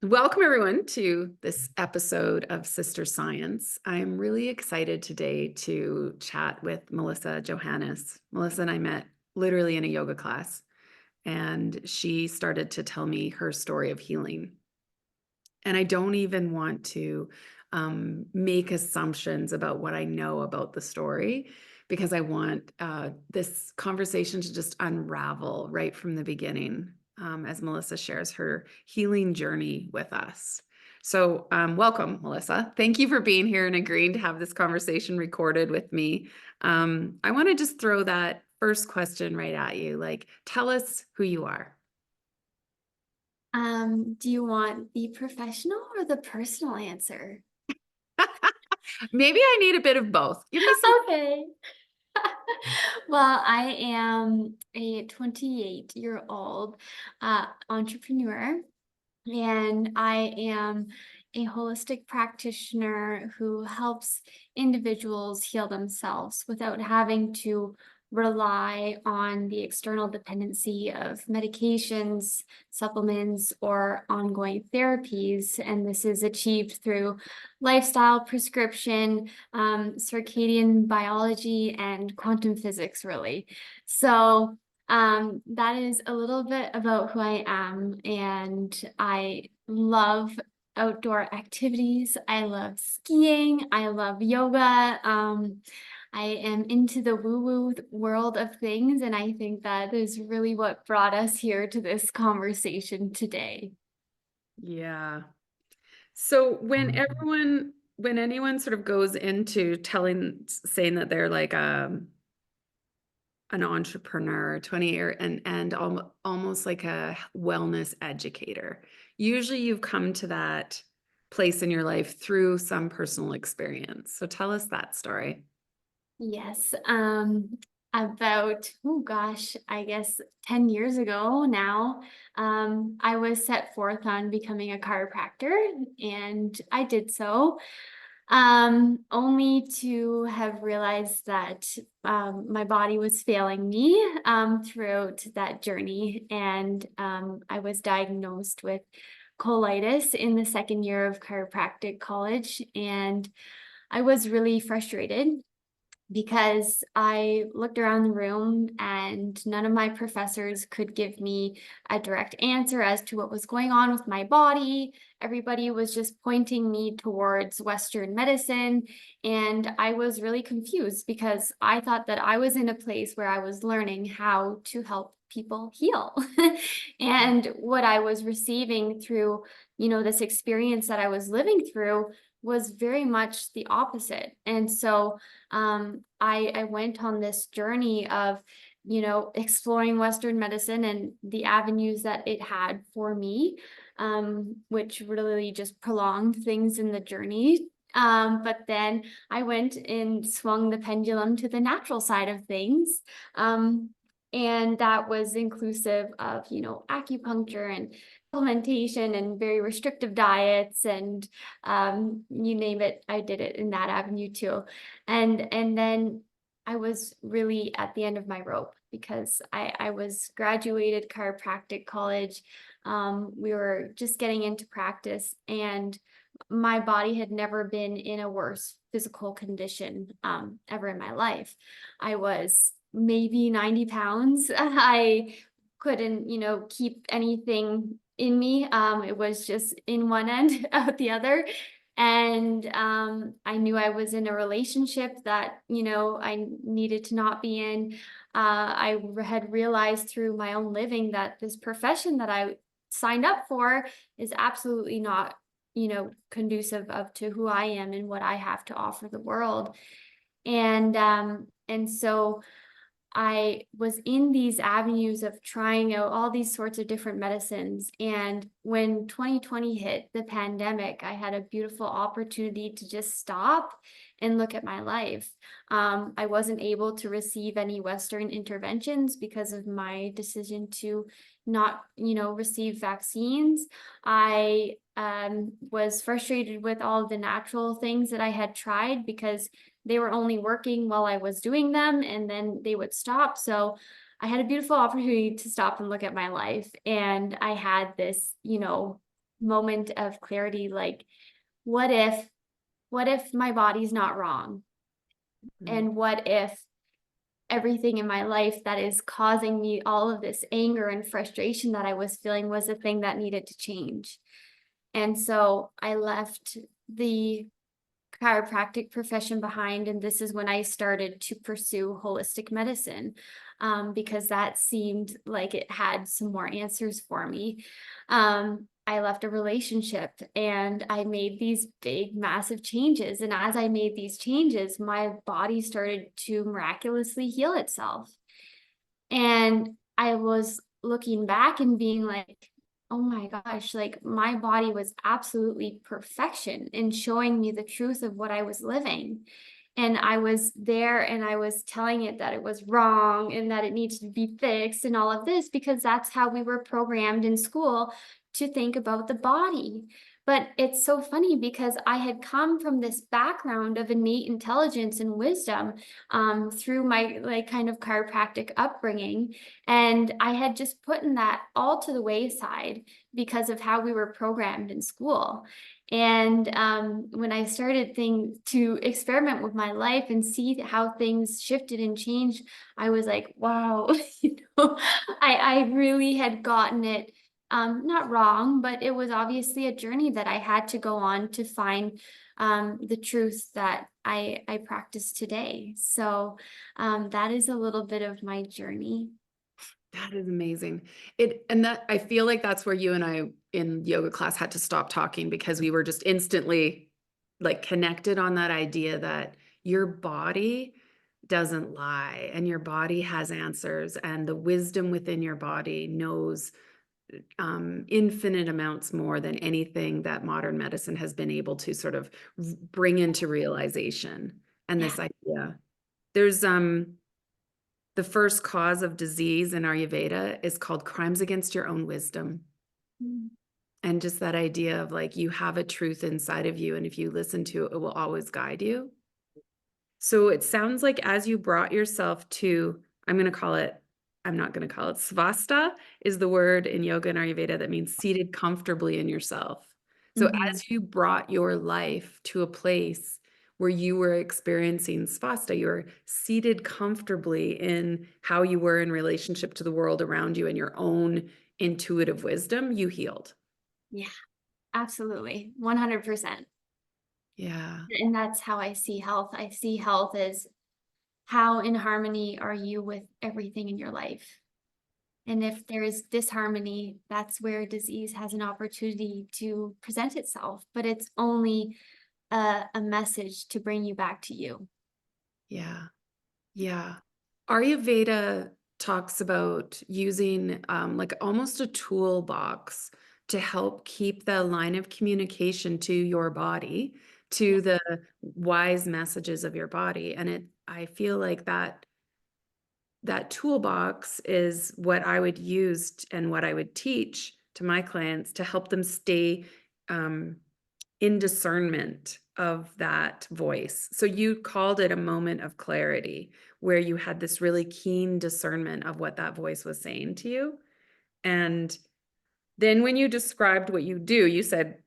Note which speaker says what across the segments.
Speaker 1: Welcome, everyone, to this episode of Sister Science. I'm really excited today to chat with Melissa Johannes. Melissa and I met literally in a yoga class, and she started to tell me her story of healing. And I don't even want to make assumptions about what I know about the story because I want this conversation to just unravel right from the beginning as Melissa shares her healing journey with us. So, welcome, Melissa. Thank you for being here and agreeing to have this conversation recorded with me. I want to just throw that first question right at you. Like, tell us who you are.
Speaker 2: Do you want the professional or the personal answer?
Speaker 1: Maybe I need a bit of both. Give me some.
Speaker 2: Okay. Well, I am a 28-year-old entrepreneur, and I am a holistic practitioner who helps individuals heal themselves without having to rely on the external dependency of medications, supplements, or ongoing therapies. And this is achieved through lifestyle prescription, circadian biology, and quantum physics, really. So, that is a little bit about who I am, and I love outdoor activities. I love skiing. I love yoga. I am into the woo-woo world of things, and I think that is really what brought us here to this conversation today.
Speaker 1: Yeah. So when anyone sort of goes into saying that they're like an entrepreneur, 20 year and almost like a wellness educator, usually you've come to that place in your life through some personal experience. So tell us that story.
Speaker 2: Yes. About, oh gosh, I guess 10 years ago now, I was set forth on becoming a chiropractor, and I did so, only to have realized that my body was failing me throughout that journey. And I was diagnosed with colitis in the second year of chiropractic college. And I was really frustrated because I looked around the room and none of my professors could give me a direct answer as to what was going on with my body. Everybody was just pointing me towards Western medicine. And I was really confused because I thought that I was in a place where I was learning how to help people heal. And what I was receiving through, this experience that I was living through was very much the opposite. And so I went on this journey of, exploring Western medicine and the avenues that it had for me, which really just prolonged things in the journey. But then I went and swung the pendulum to the natural side of things. And that was inclusive of, acupuncture and supplementation and very restrictive diets and you name it, I did it in that avenue too. And then I was really at the end of my rope because I was graduated chiropractic college. We were just getting into practice, and my body had never been in a worse physical condition ever in my life. I was maybe 90 pounds. I couldn't, keep anything in me. It was just in one end, out the other. And I knew I was in a relationship that, I needed to not be in. Had realized through my own living that this profession that I signed up for is absolutely not, conducive of to who I am and what I have to offer the world. And so I was in these avenues of trying out all these sorts of different medicines. And when 2020 hit, the pandemic, I had a beautiful opportunity to just stop and look at my life. I wasn't able to receive any Western interventions because of my decision to not, receive vaccines. I was frustrated with all of the natural things that I had tried because they were only working while I was doing them and then they would stop. So I had a beautiful opportunity to stop and look at my life. And I had this, moment of clarity, like, what if my body's not wrong?
Speaker 1: Mm.
Speaker 2: And what if everything in my life that is causing me all of this anger and frustration that I was feeling was the thing that needed to change? And so I left the chiropractic profession behind, and this is when I started to pursue holistic medicine, because that seemed like it had some more answers for me. I left a relationship and I made these big massive changes, and as I made these changes, my body started to miraculously heal itself. And I was looking back and being like, oh my gosh, like my body was absolutely perfection in showing me the truth of what I was living. And I was there and I was telling it that it was wrong and that it needs to be fixed and all of this, because that's how we were programmed in school to think about the body. But it's so funny because I had come from this background of innate intelligence and wisdom, through my like kind of chiropractic upbringing. And I had just put in that all to the wayside because of how we were programmed in school. And when I started to experiment with my life and see how things shifted and changed, I was like, wow, I really had gotten it, not wrong, but it was obviously a journey that I had to go on to find the truth that I practice today. So that is a little bit of my journey.
Speaker 1: That is amazing. And that I feel like that's where you and I in yoga class had to stop talking because we were just instantly like connected on that idea that your body doesn't lie and your body has answers and the wisdom within your body knows infinite amounts more than anything that modern medicine has been able to sort of bring into realization. And
Speaker 2: Yeah.
Speaker 1: this idea, there's the first cause of disease in Ayurveda is called crimes against your own wisdom.
Speaker 2: Mm.
Speaker 1: And just that idea of like you have a truth inside of you, and if you listen to it, it will always guide you. So it sounds like as you brought yourself to, I'm not going to call it svasta, is the word in yoga and Ayurveda that means seated comfortably in yourself. So
Speaker 2: Mhm.
Speaker 1: as you brought your life to a place where you were experiencing svasta, you were seated comfortably in how you were in relationship to the world around you and your own intuitive wisdom, you healed.
Speaker 2: Yeah, absolutely. 100%.
Speaker 1: Yeah.
Speaker 2: And that's how I see health. I see health as how in harmony are you with everything in your life? And if there is disharmony, that's where disease has an opportunity to present itself. But it's only a message to bring you back to you.
Speaker 1: Yeah. Yeah. Ayurveda talks about using like almost a toolbox to help keep the line of communication to your body,
Speaker 2: Yeah.
Speaker 1: to the wise messages of your body. And I feel like that toolbox is what I would use and what I would teach to my clients to help them stay um, in discernment of that voice. So you called it a moment of clarity where you had this really keen discernment of what that voice was saying to you. And then when you described what you do, you said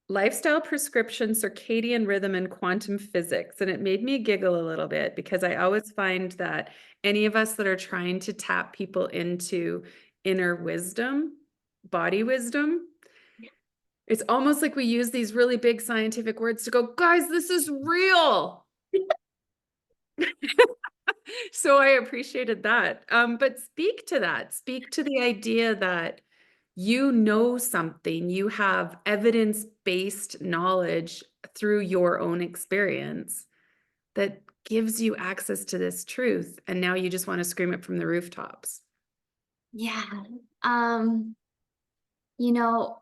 Speaker 1: lifestyle prescription, circadian rhythm, and quantum physics. And it made me giggle a little bit because I always find that any of us that are trying to tap people into inner wisdom, body wisdom, it's almost like we use these really big scientific words to go, guys, this is real. So I appreciated that. But speak to that. Speak to the idea that you know something, you have evidence-based knowledge through your own experience that gives you access to this truth. And now you just want to scream it from the rooftops.
Speaker 2: Yeah. Um, you know,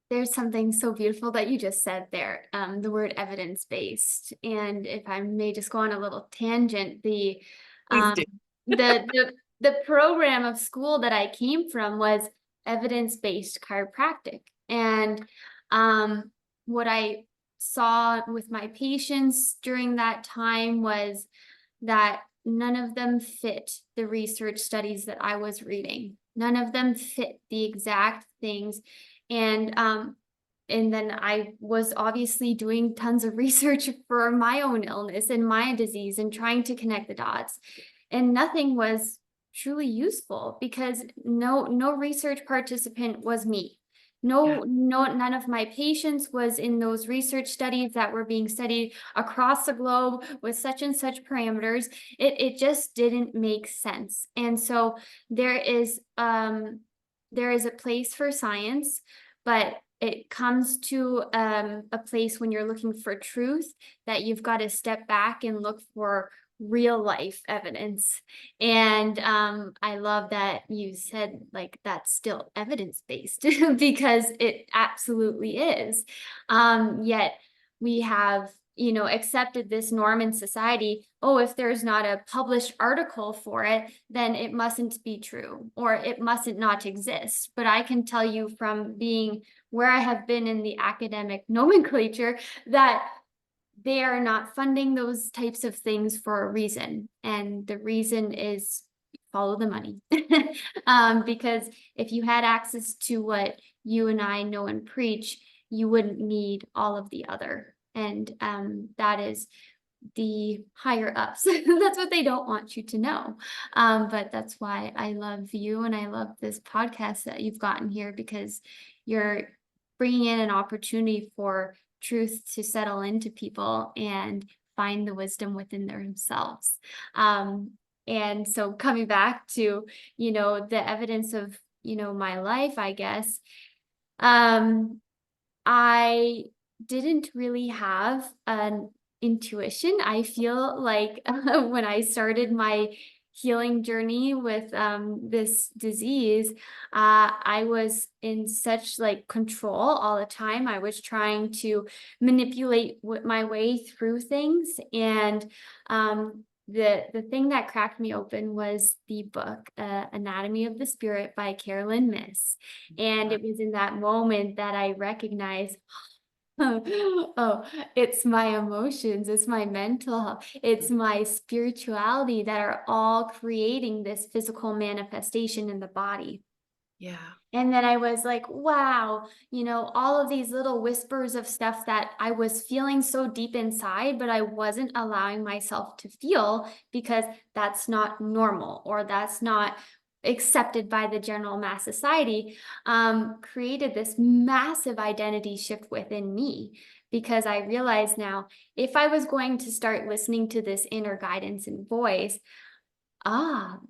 Speaker 2: there's something so beautiful that you just said there, the word evidence-based. And if I may just go on a little tangent,
Speaker 1: Please
Speaker 2: um,
Speaker 1: do.
Speaker 2: the program of school that I came from was evidence-based chiropractic. And what I saw with my patients during that time was that none of them fit the research studies that I was reading. None of them fit the exact things. And and then I was obviously doing tons of research for my own illness and my disease and trying to connect the dots. And nothing was truly useful because no research participant was me.
Speaker 1: Yeah.
Speaker 2: None of my patients was in those research studies that were being studied across the globe with such and such parameters. It just didn't make sense. And so there is there is a place for science, but it comes to a place when you're looking for truth that you've got to step back and look for real life evidence. And I love that you said like that's still evidence based because it absolutely is. Yet we have, you know, accepted this norm in society. Oh, if there's not a published article for it, then it mustn't be true or it mustn't not exist. But I can tell you from being where I have been in the academic nomenclature that they are not funding those types of things for a reason. And the reason is follow the money. Because if you had access to what you and I know and preach, you wouldn't need all of the other. And that is the higher ups. That's what they don't want you to know. But that's why I love you and I love this podcast that you've gotten here because you're bringing in an opportunity for truth to settle into people and find the wisdom within themselves. And so coming back to, you know, the evidence of, you know, my life, I guess, I didn't really have an intuition. I feel like when I started my healing journey with this disease, I was in such like control all the time. I was trying to manipulate my way through things, and the thing that cracked me open was the book Anatomy of the Spirit by Carolyn Miss. And
Speaker 1: Yeah.
Speaker 2: it was in that moment that I recognized, oh, it's my emotions, it's my mental health, it's my spirituality that are all creating this physical manifestation in the body.
Speaker 1: Yeah.
Speaker 2: And then I was like, wow, you know, all of these little whispers of stuff that I was feeling so deep inside, but I wasn't allowing myself to feel because that's not normal or that's not accepted by the general mass society, created this massive identity shift within me. Because I realize now, if I was going to start listening to this inner guidance and voice,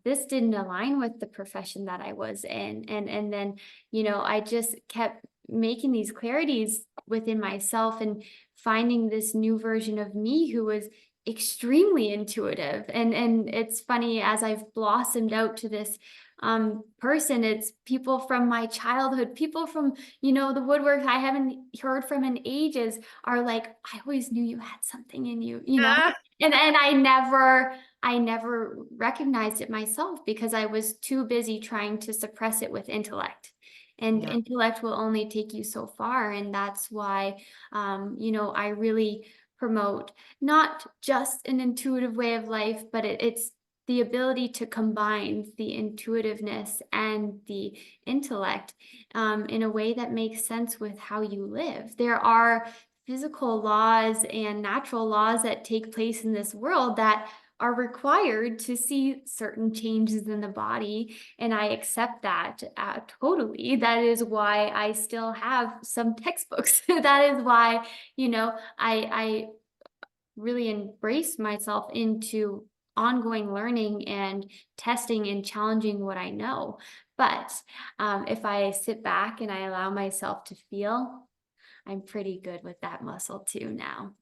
Speaker 2: this didn't align with the profession that I was in. And then, you know, I just kept making these clarities within myself and finding this new version of me who was extremely intuitive. And it's funny as I've blossomed out to this person, it's people from my childhood, people from, you know, the woodwork I haven't heard from in ages are like, I always knew you had something in you, you know?
Speaker 1: Ah,
Speaker 2: And I never recognized it myself because I was too busy trying to suppress it with intellect. And
Speaker 1: yeah.
Speaker 2: intellect will only take you so far. And that's why, you know, I really promote not just an intuitive way of life, but it's the ability to combine the intuitiveness and the intellect in a way that makes sense with how you live. There are physical laws and natural laws that take place in this world that are required to see certain changes in the body. And I accept that totally. That is why I still have some textbooks. That is why, you know, I really embrace myself into ongoing learning and testing and challenging what I know. But if I sit back and I allow myself to feel, I'm pretty good with that muscle too now.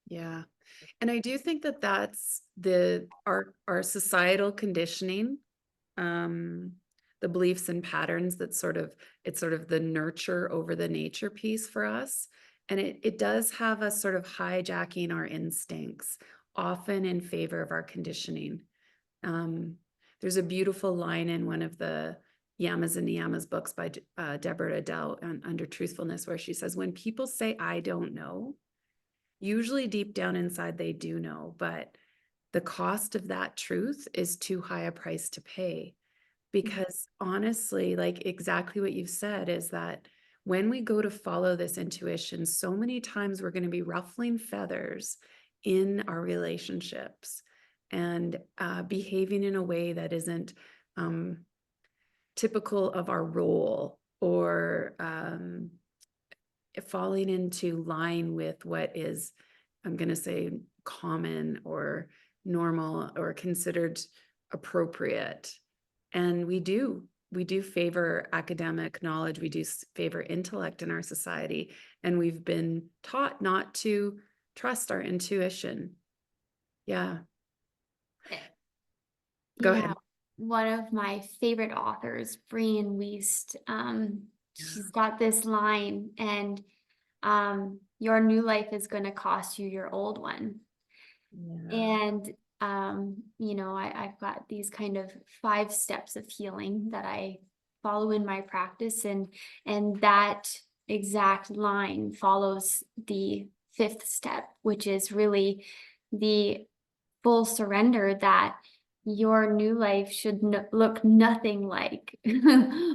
Speaker 1: Yeah. And I do think that that's our societal conditioning, um, the beliefs and patterns that it's sort of the nurture over the nature piece for us. And it does have us sort of hijacking our instincts, often in favor of our conditioning. Um, there's a beautiful line in one of the Yamas and Niyamas books by Deborah Adele Under Truthfulness, where she says, when people say, I don't know, usually deep down inside they do know, but the cost of that truth is too high a price to pay. Because honestly, like exactly what you've said is that when we go to follow this intuition, so many times we're going to be ruffling feathers in our relationships and behaving in a way that isn't typical of our role, or falling into line with what is, I'm going to say, common or normal or considered appropriate. And we do favor academic knowledge. We do favor intellect in our society. And we've been taught not to trust our intuition. Yeah. Go
Speaker 2: Yeah,
Speaker 1: ahead.
Speaker 2: one of my favorite authors, Brian Wiest,
Speaker 1: Yeah.
Speaker 2: she's got this line, and your new life is going to cost you your old one.
Speaker 1: Yeah.
Speaker 2: And I've got these kind of 5 steps of healing that I follow in my practice, and that exact line follows the 5th step, which is really the full surrender that your new life should look nothing like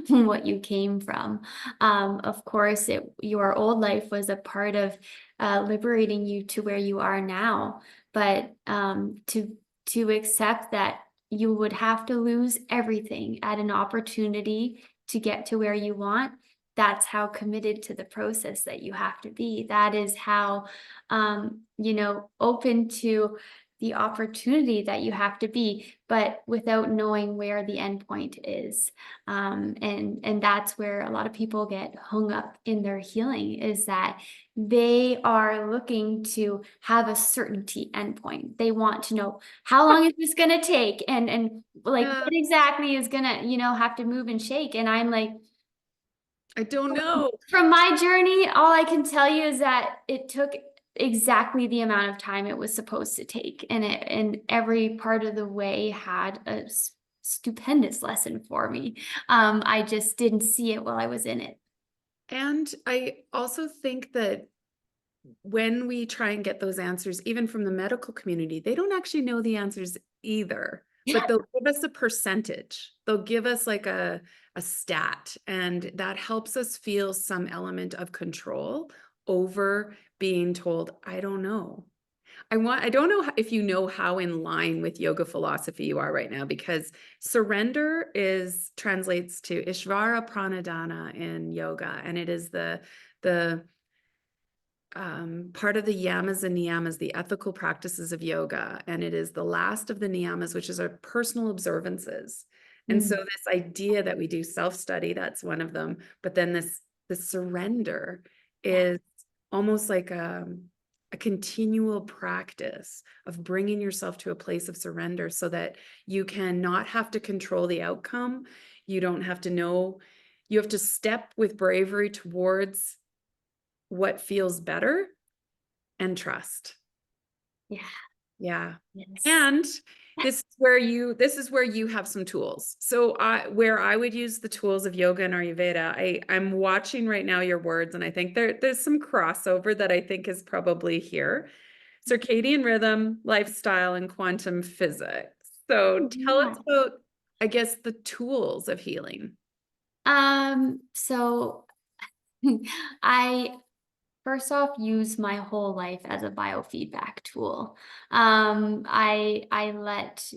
Speaker 2: what you came from. Of course, your old life was a part of liberating you to where you are now, but to accept that you would have to lose everything at an opportunity to get to where you want. That's how committed to the process that you have to be. That is how, open to the opportunity that you have to be, but without knowing where the end point is. And that's where a lot of people get hung up in their healing, is that they are looking to have a certainty endpoint. They want to know, how long is this going to take? And like,
Speaker 1: Yeah.
Speaker 2: what exactly is going to, have to move and shake? And I'm like,
Speaker 1: I don't know.
Speaker 2: from my journey, all I can tell you is that it took exactly the amount of time it was supposed to take. And every part of the way had a stupendous lesson for me. I just didn't see it while I was in it.
Speaker 1: And I also think that when we try and get those answers, even from the medical community, they don't actually know the answers either, but they'll give us a percentage. They'll give us like a stat, and that helps us feel some element of control over being told, I don't know. I don't know if you know how in line with yoga philosophy you are right now, because surrender translates to Ishvara Pranadhana in yoga, and it is the part of the yamas and niyamas, the ethical practices of yoga. And it is the last of the niyamas, which is our personal observances. And so this idea that we do self-study, that's one of them. But then this surrender is almost like a continual practice of bringing yourself to a place of surrender, so that you can not have to control the outcome. You don't have to know. You have to step with bravery towards what feels better and trust.
Speaker 2: Yeah.
Speaker 1: Yeah.
Speaker 2: Yes.
Speaker 1: And this is where you have some tools. So where I would use the tools of yoga and Ayurveda, I'm watching right now your words, and I think there's some crossover that I think is probably here. Circadian rhythm, lifestyle, and quantum physics. So tell us about, I guess, the tools of healing.
Speaker 2: So I first off use my whole life as a biofeedback tool. I let,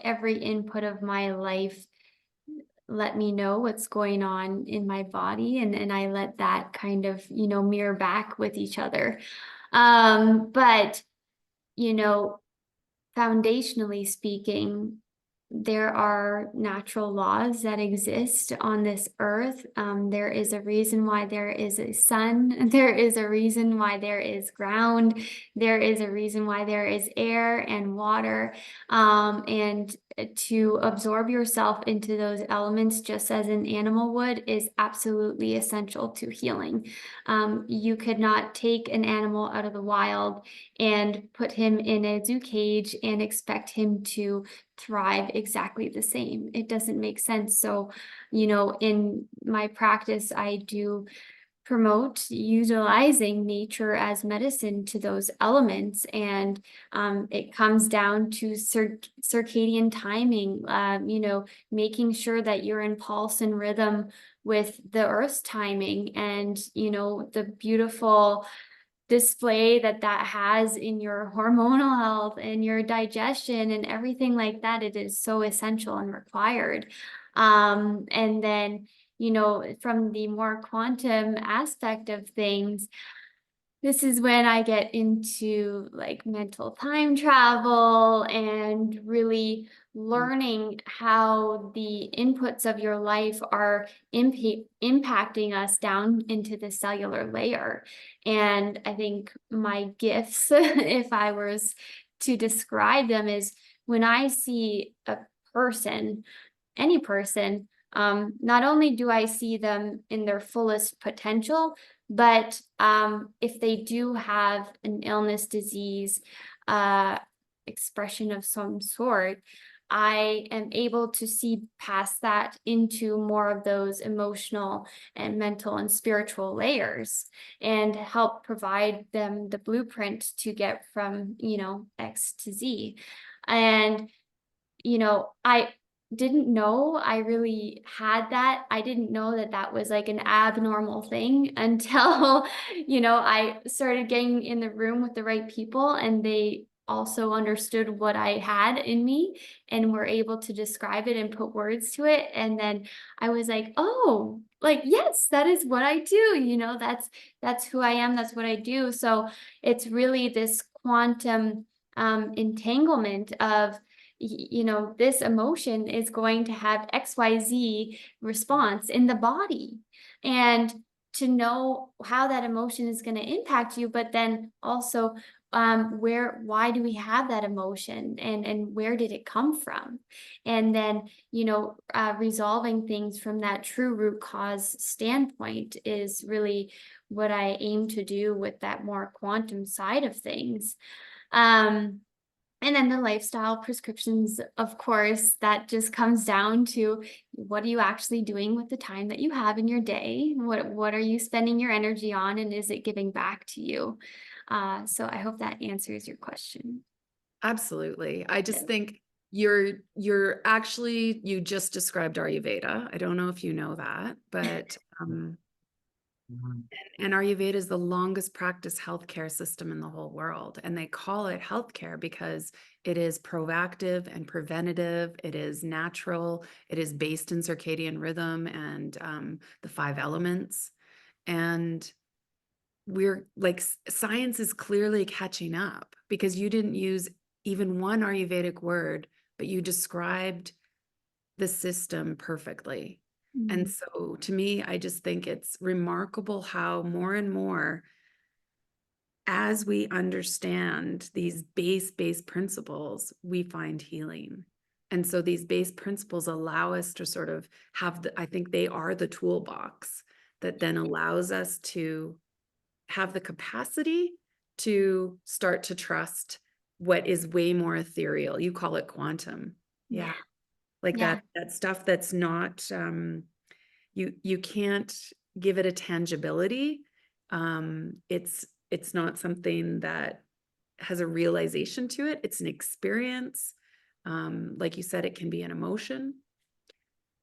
Speaker 2: every input of my life let me know what's going on in my body, and I let that kind of, mirror back with each other. But, you know, foundationally speaking, there are natural laws that exist on this earth. There is a reason why there is a sun. There is a reason why there is ground. There is a reason why there is air and water. And to absorb yourself into those elements, just as an animal would, is absolutely essential to healing. You could not take an animal out of the wild and put him in a zoo cage and expect him to thrive exactly the same. It doesn't make sense. So, in my practice, I do promote utilizing nature as medicine to those elements. And it comes down to circadian timing, making sure that you're in pulse and rhythm with the earth's timing, and, the beautiful display that has in your hormonal health and your digestion and everything like that. It is so essential and required. And then, from the more quantum aspect of things, this is when I get into like mental time travel and really learning how the inputs of your life are impacting us down into the cellular layer. And I think my gifts, if I was to describe them, is when I see a person, any person, not only do I see them in their fullest potential, but if they do have an illness, disease, uh, expression of some sort, I am able to see past that into more of those emotional and mental and spiritual layers, and help provide them the blueprint to get from, X to Z. And I didn't know I really had that. I didn't know that that was like an abnormal thing until, I started getting in the room with the right people, and they also understood what I had in me and were able to describe it and put words to it. And then I was like, oh, like, yes, that is what I do. That's who I am. That's what I do. So it's really this quantum entanglement of, this emotion is going to have XYZ response in the body. And to know how that emotion is going to impact you, but then also why do we have that emotion, and where did it come from? And then, resolving things from that true root cause standpoint is really what I aim to do with that more quantum side of things. And then the lifestyle prescriptions, of course, that just comes down to what are you actually doing with the time that you have in your day? What are you spending your energy on, and is it giving back to you? So I hope that answers your question.
Speaker 1: Absolutely. I just
Speaker 2: Yeah.
Speaker 1: think you just described Ayurveda. I don't know if you know that, but and Ayurveda is the longest practiced healthcare system in the whole world. And they call it healthcare because it is proactive and preventative. It is natural. It is based in circadian rhythm and the five elements. And we're like, science is clearly catching up because you didn't use even one Ayurvedic word, but you described the system perfectly. And
Speaker 2: Mhm.
Speaker 1: so to me, I just think it's remarkable how more and more, as we understand these base principles, we find healing. And so these base principles allow us to sort of have I think they are the toolbox that then allows us to have the capacity to start to trust what is way more ethereal. You call it quantum.
Speaker 2: Yeah.
Speaker 1: Yeah. Like
Speaker 2: Yeah.
Speaker 1: that stuff that's not you can't give it a tangibility. It's not something that has a realization to it. It's an experience. Like you said, it can be an emotion.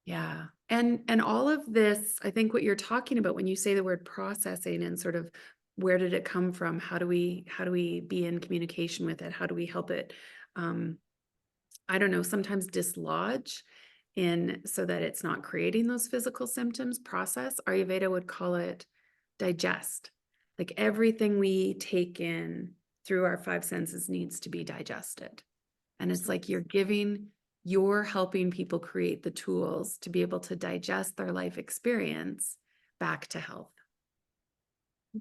Speaker 1: Yeah. And all of this, I think what you're talking about when you say the word processing and sort of where did it come from? How do we be in communication with it? How do we help it? Um, I don't know, sometimes dislodge in so that it's not creating those physical symptoms. Process, Ayurveda would call it digest. Like everything we take in through our five senses needs to be digested. And it's like you're helping people create the tools to be able to digest their life experience back to health.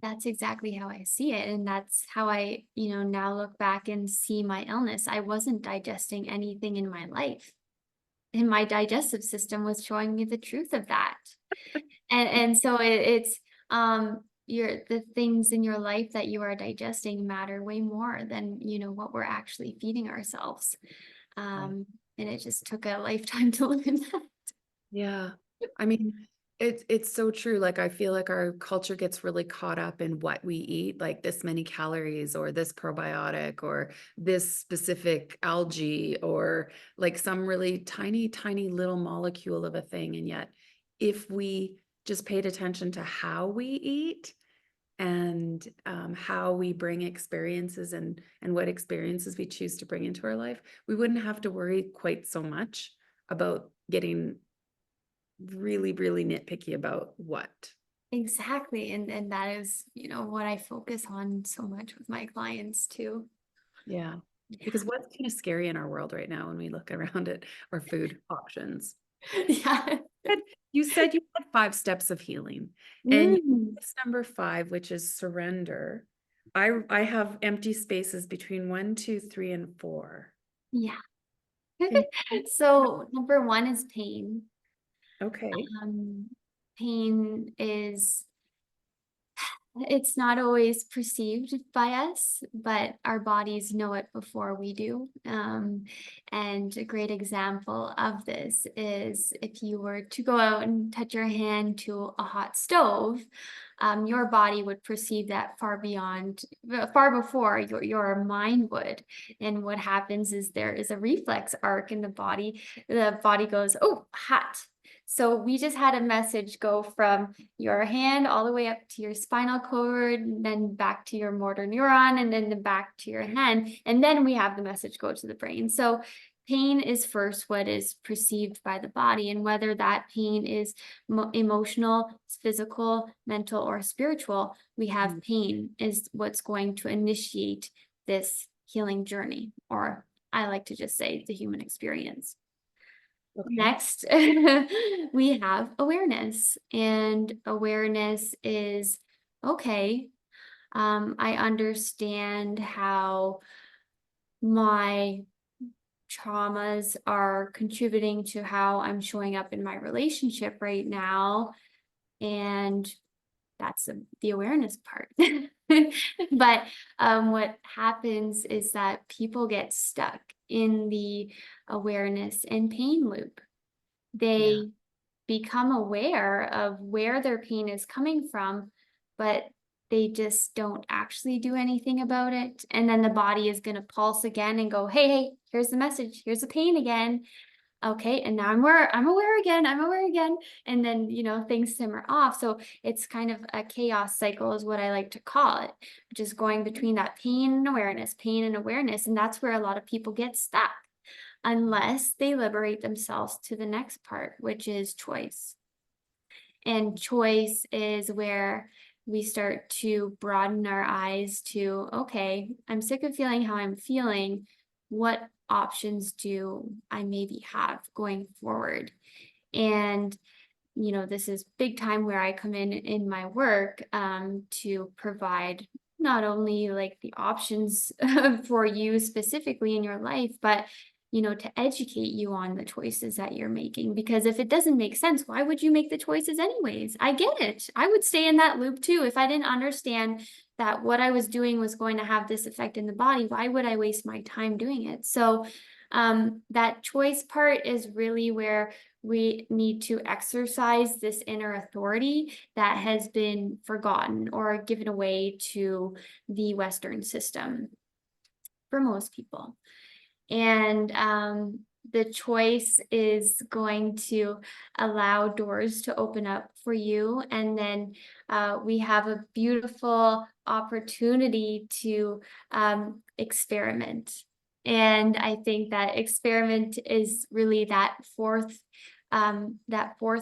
Speaker 2: That's exactly how I see it. And that's how I, now look back and see my illness. I wasn't digesting anything in my life, and my digestive system was showing me the truth of that. And so it's the things in your life that you are digesting matter way more than, what we're actually feeding ourselves.
Speaker 1: Right.
Speaker 2: And it just took a lifetime to learn that.
Speaker 1: Yeah. I mean, It's so true. Like, I feel like our culture gets really caught up in what we eat, like this many calories or this probiotic or this specific algae or like some really tiny, tiny little molecule of a thing. And yet, if we just paid attention to how we eat and how we bring experiences and what experiences we choose to bring into our life, we wouldn't have to worry quite so much about getting really, really nitpicky about what.
Speaker 2: Exactly. And that is, what I focus on so much with my clients too.
Speaker 1: Yeah.
Speaker 2: Yeah.
Speaker 1: Because what's kind of scary in our world right now when we look around at our food options?
Speaker 2: Yeah.
Speaker 1: But you said you had 5 steps of healing, and you
Speaker 2: Mm,
Speaker 1: it's number 5, which is surrender. I have empty spaces between 1, 2, 3, and 4.
Speaker 2: yeah.
Speaker 1: Can
Speaker 2: So number one is pain.
Speaker 1: Okay.
Speaker 2: Um, Pain is It's not always perceived by us, but our bodies know it before we do. And a great example of this is if you were to go out and touch your hand to a hot stove, your body would perceive that far before your mind would. And what happens is there is a reflex arc in the body. The body goes, oh, hot. So we just had a message go from your hand all the way up to your spinal cord, and then back to your motor neuron, and then back to your hand. And then we have the message go to the brain. So pain is first what is perceived by the body, and whether that pain is emotional, physical, mental, or spiritual, we have
Speaker 1: Mm,
Speaker 2: pain is what's going to initiate this healing journey, or I like to just say the human experience.
Speaker 1: okay.
Speaker 2: Next, we have awareness, and awareness is okay. I understand how my traumas are contributing to how I'm showing up in my relationship right now, and that's the awareness part. But what happens is that people get stuck in the awareness and pain loop.
Speaker 1: Yeah.
Speaker 2: They become aware of where their pain is coming from, but they just don't actually do anything about it. And then the body is going to pulse again and go, hey, hey, here's the message. Here's the pain again. Okay. And now I'm aware again. I'm aware again. And then, things simmer off. So it's kind of a chaos cycle is what I like to call it, just going between that pain and awareness, pain and awareness. And that's where a lot of people get stuck unless they liberate themselves to the next part, which is choice. And choice is where we start to broaden our eyes to, okay, I'm sick of feeling how I'm feeling. What options do I maybe have going forward? And this is big time where I come in my work to provide not only like the options for you specifically in your life, but to educate you on the choices that you're making. Because if it doesn't make sense, why would you make the choices anyways? I get it. I would stay in that loop too. If I didn't understand that what I was doing was going to have this effect in the body, why would I waste my time doing it? So that choice part is really where we need to exercise this inner authority that has been forgotten or given away to the Western system for most people. And the choice is going to allow doors to open up for you. And then we have a beautiful opportunity to experiment. And I think that experiment is really that fourth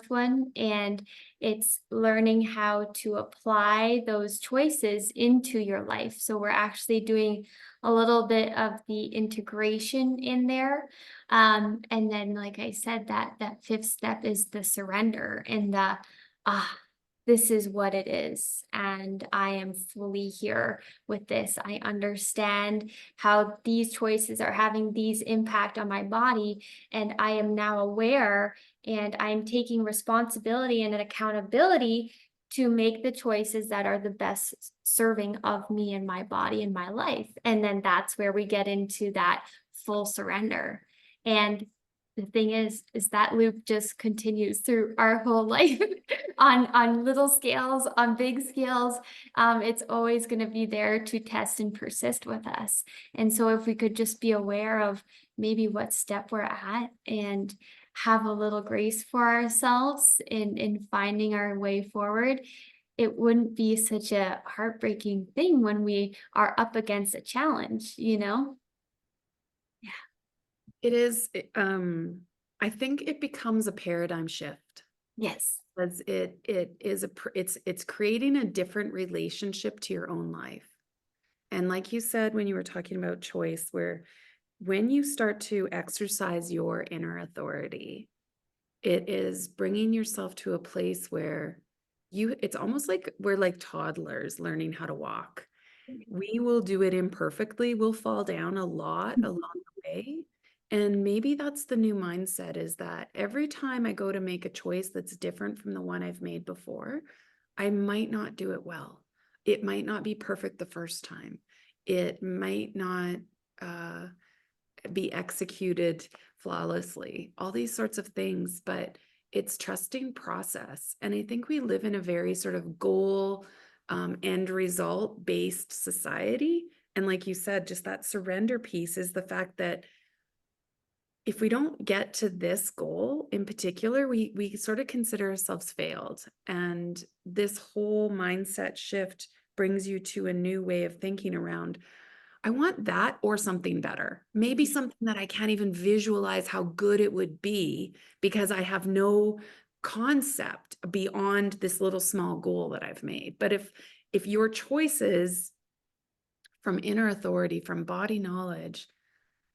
Speaker 2: one, and it's learning how to apply those choices into your life. So we're actually doing a little bit of the integration in there. And then, like I said, that fifth step is the surrender and the this is what it is. And I am fully here with this. I understand how these choices are having these impact on my body. And I am now aware, and I'm taking responsibility and an accountability to make the choices that are the best serving of me and my body and my life. And then that's where we get into that full surrender. And the thing is that loop just continues through our whole life on little scales, on big scales. It's always going to be there to test and persist with us. And so if we could just be aware of maybe what step we're at and have a little grace for ourselves in finding our way forward, it wouldn't be such a heartbreaking thing when we are up against a challenge, you know? Yeah.
Speaker 1: It is, I think it becomes a paradigm shift
Speaker 2: Yes.
Speaker 1: because it is it's creating a different relationship to your own life. And like you said, when you were talking about choice, where when you start to exercise your inner authority, it is bringing yourself to a place where it's almost like we're like toddlers learning how to walk. We will do it imperfectly. We'll fall down a lot along the way. And maybe that's the new mindset, is that every time I go to make a choice that's different from the one I've made before, I might not do it well. It might not be perfect the first time. It might not uh, be executed flawlessly, all these sorts of things, but it's trusting process. And I think we live in a very sort of goal end result based society. And like you said, just that surrender piece is the fact that if we don't get to this goal in particular, we sort of consider ourselves failed. And this whole mindset shift brings you to a new way of thinking around, I want that or something better. Maybe something that I can't even visualize how good it would be because I have no concept beyond this little small goal that I've made. But if your choices from inner authority, from body knowledge,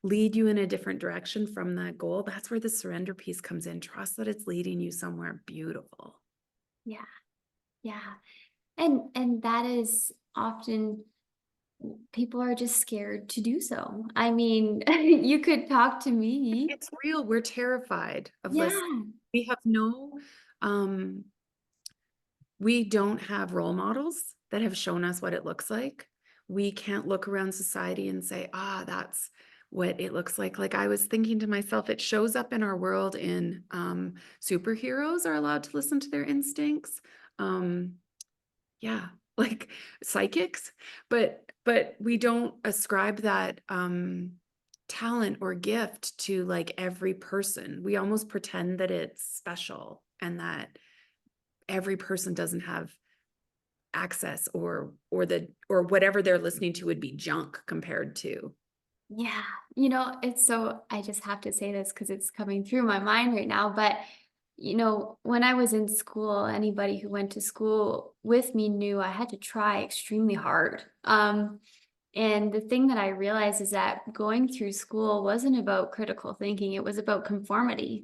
Speaker 1: lead you in a different direction from that goal, that's where the surrender piece comes in. Trust that it's leading you somewhere beautiful.
Speaker 2: Yeah. Yeah. And that is often people are just scared to do so. I mean, you could talk to me.
Speaker 1: It's real. We're terrified of listening.
Speaker 2: Yeah.
Speaker 1: We have no, um, we don't have role models that have shown us what it looks like. We can't look around society and say, that's what it looks like. Like I was thinking to myself, it shows up in our world in superheroes are allowed to listen to their instincts. Um, yeah, like psychics, but we don't ascribe that talent or gift to like every person. We almost pretend that it's special and that every person doesn't have access, or whatever they're listening to would be junk compared to.
Speaker 2: Yeah. It's so, I just have to say this because it's coming through my mind right now. But, when I was in school, anybody who went to school with me knew I had to try extremely hard. And the thing that I realized is that going through school wasn't about critical thinking, it was about conformity.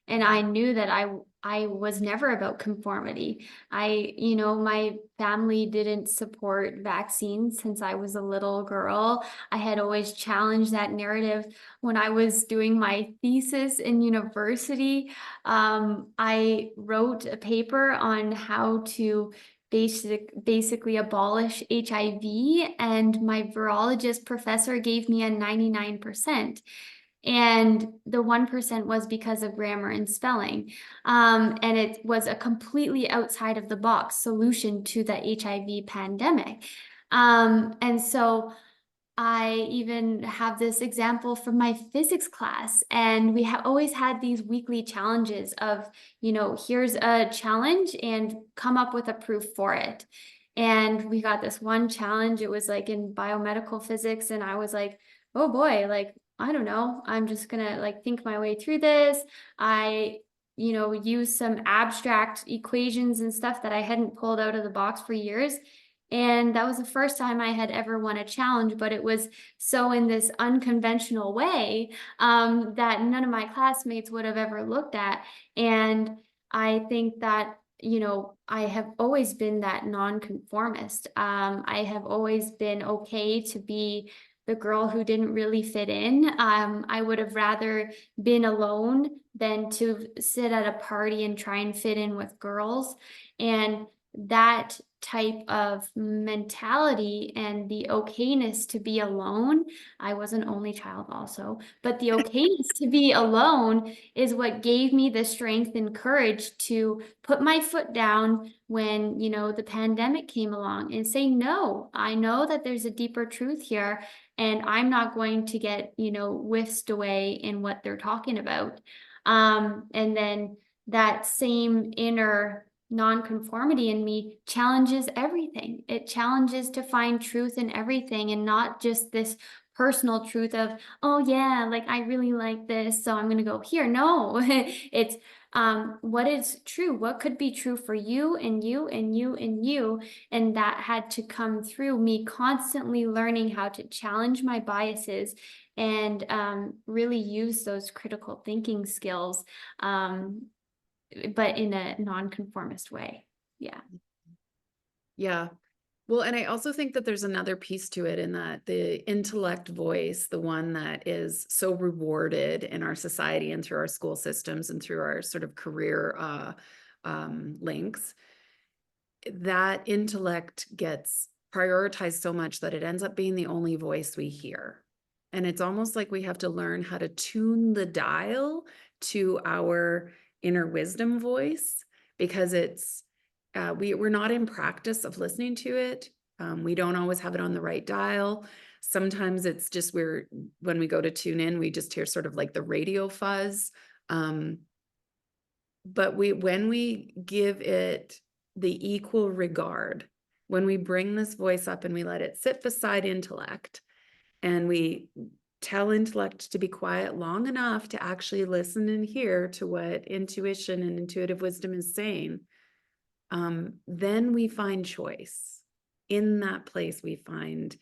Speaker 2: And I knew that I was never about conformity. My family didn't support vaccines since I was a little girl. I had always challenged that narrative when I was doing my thesis in university. I wrote a paper on how to basically abolish HIV, and my virologist professor gave me a 99%. And the 1% was because of grammar and spelling. And it was a completely outside of the box solution to the HIV pandemic. And so I even have this example from my physics class, and we have always had these weekly challenges of, here's a challenge and come up with a proof for it. And we got this one challenge, it was like in biomedical physics, and I was like, oh boy, like, I don't know, I'm just gonna like think my way through this. I, use some abstract equations and stuff that I hadn't pulled out of the box for years. And that was the first time I had ever won a challenge, but it was so in this unconventional way that none of my classmates would have ever looked at. And I think that, I have always been that nonconformist. I have always been okay to be the girl who didn't really fit in. I would have rather been alone than to sit at a party and try and fit in with girls. And that type of mentality and the okayness to be alone. I was an only child also, but the okayness to be alone is what gave me the strength and courage to put my foot down when, the pandemic came along and say, no, I know that there's a deeper truth here, and I'm not going to get, whisked away in what they're talking about. And then that same inner nonconformity in me challenges everything. It challenges to find truth in everything, and not just this personal truth of, oh yeah, like I really like this, so I'm going to go here. No, it's what is true, what could be true for you and you and you and you. And that had to come through me constantly learning how to challenge my biases and really use those critical thinking skills. But in a nonconformist way. Yeah.
Speaker 1: Yeah. Well, and I also think that there's another piece to it, in that the intellect voice, the one that is so rewarded in our society and through our school systems and through our sort of career links, that intellect gets prioritized so much that it ends up being the only voice we hear. And it's almost like we have to learn how to tune the dial to our inner wisdom voice, because we're not in practice of listening to it. We don't always have it on the right dial. Sometimes it's just when we go to tune in, we just hear sort of like the radio fuzz. But when we give it the equal regard, when we bring this voice up and we let it sit beside intellect, and we tell intellect to be quiet long enough to actually listen and hear to what intuition and intuitive wisdom is saying, then we find choice. In that place, we find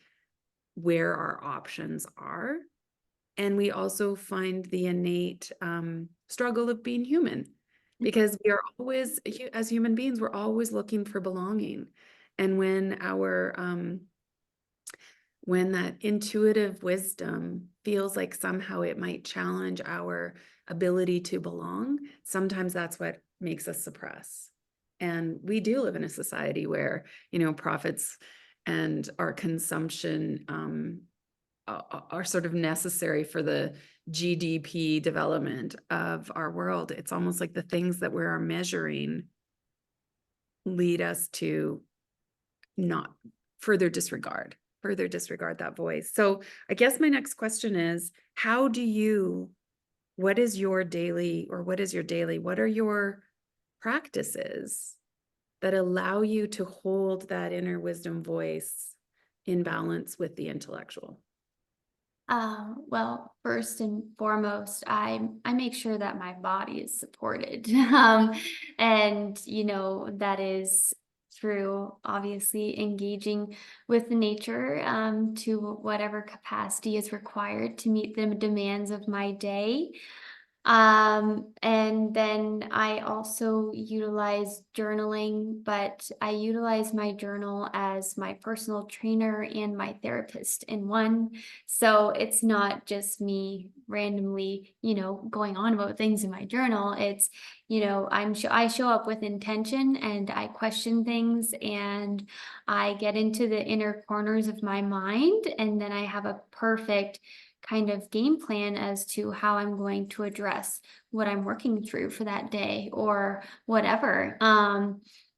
Speaker 1: where our options are. And we also find the innate struggle of being human, because we are always, as human beings, we're always looking for belonging. And when that intuitive wisdom feels like somehow it might challenge our ability to belong, sometimes that's what makes us suppress. And we do live in a society where, profits and our consumption are sort of necessary for the GDP development of our world. It's almost like the things that we're measuring lead us to not further disregard that voice. So I guess my next question is, what is your daily, what are your practices that allow you to hold that inner wisdom voice in balance with the intellectual?
Speaker 2: Well, first and foremost, I make sure that my body is supported. And that is through obviously engaging with nature to whatever capacity is required to meet the demands of my day. And then I also utilize journaling, but I utilize my journal as my personal trainer and my therapist in one. So it's not just me randomly, going on about things in my journal. It's, I show up with intention, and I question things, and I get into the inner corners of my mind, and then I have a perfect kind of game plan as to how I'm going to address what I'm working through for that day or whatever.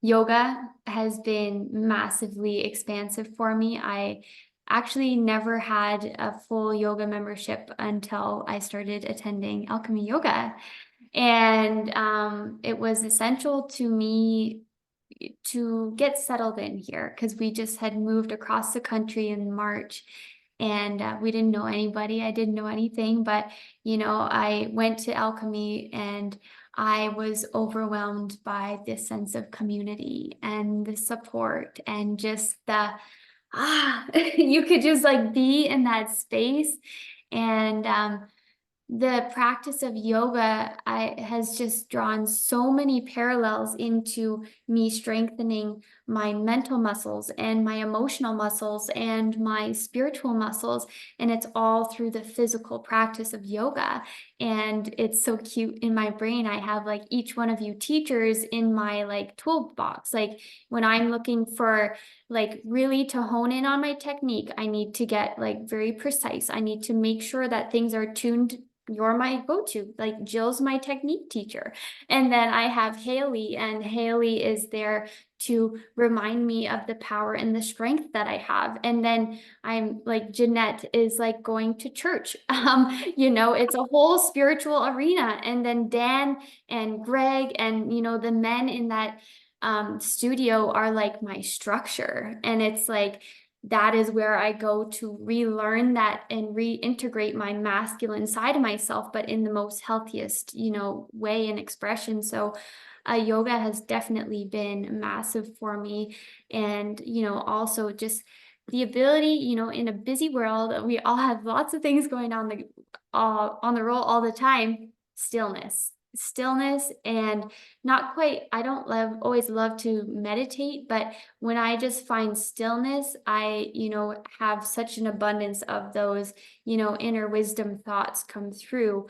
Speaker 2: Yoga has been massively expansive for me. I actually never had a full yoga membership until I started attending alchemy yoga. And it was essential to me to get settled in here because we just had moved across the country in March, and we didn't know anybody. I didn't know anything, but I went to alchemy and I was overwhelmed by this sense of community and the support and just the you could just like be in that space. And the practice of yoga has just drawn so many parallels into me strengthening my mental muscles and my emotional muscles and my spiritual muscles. And it's all through the physical practice of yoga. And it's so cute in my brain. I have like each one of you teachers in my like toolbox. Like when I'm looking for like really to hone in on my technique, I need to get like very precise. I need to make sure that things are tuned. You're my go-to, like Jill's my technique teacher. And then I have Haley, and Haley is there to remind me of the power and the strength that I have. And then I'm like, Jeanette is like going to church. It's a whole spiritual arena. And then Dan and Greg and, the men in that studio are like my structure. And it's like, that is where I go to relearn that and reintegrate my masculine side of myself, but in the most healthiest, way and expression. So yoga has definitely been massive for me. And, also just the ability, in a busy world, we all have lots of things going on the roll all the time, stillness and not quite, I don't always love to meditate, but when I just find stillness, I, have such an abundance of those, inner wisdom thoughts come through.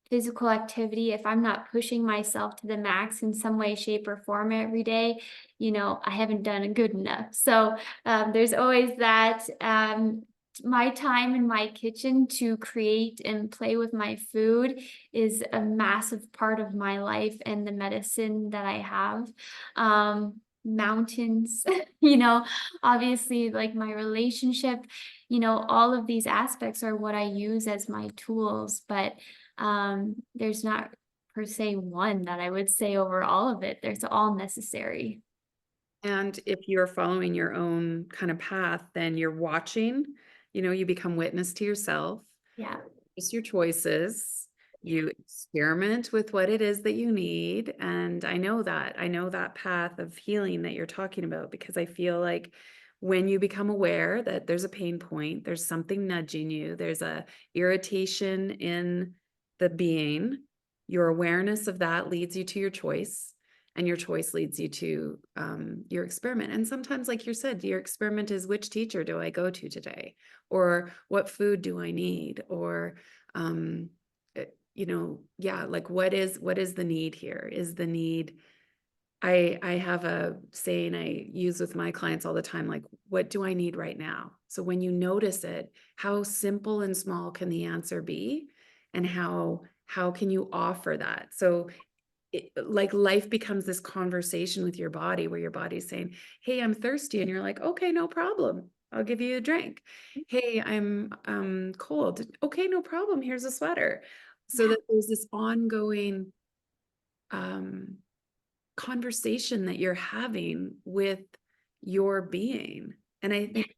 Speaker 2: Physical activity, if I'm not pushing myself to the max in some way, shape, or form every day, I haven't done it good enough. So there's always that. My time in my kitchen to create and play with my food is a massive part of my life and the medicine that I have. Mountains, obviously like my relationship, all of these aspects are what I use as my tools, but there's not per se one that I would say over all of it. There's all necessary.
Speaker 1: And if you're following your own kind of path, then you're watching, you become witness to yourself,
Speaker 2: Yeah.
Speaker 1: just your choices. You experiment with what it is that you need. And I know that path of healing that you're talking about, because I feel like when you become aware that there's a pain point, there's something nudging you, there's a irritation in the being, your awareness of that leads you to your choice. And your choice leads you to your experiment. And sometimes, like you said, your experiment is, which teacher do I go to today? Or what food do I need? Or, like what is the need here? Is the need, I have a saying I use with my clients all the time, like, what do I need right now? So when you notice it, how simple and small can the answer be? And how can you offer that? So like life becomes this conversation with your body where your body's saying, hey, I'm thirsty. And you're like, okay, no problem. I'll give you a drink. Hey, I'm cold. Okay, no problem. Here's a sweater. So
Speaker 2: Yeah.
Speaker 1: that there's this ongoing um, conversation that you're having with your being. And I think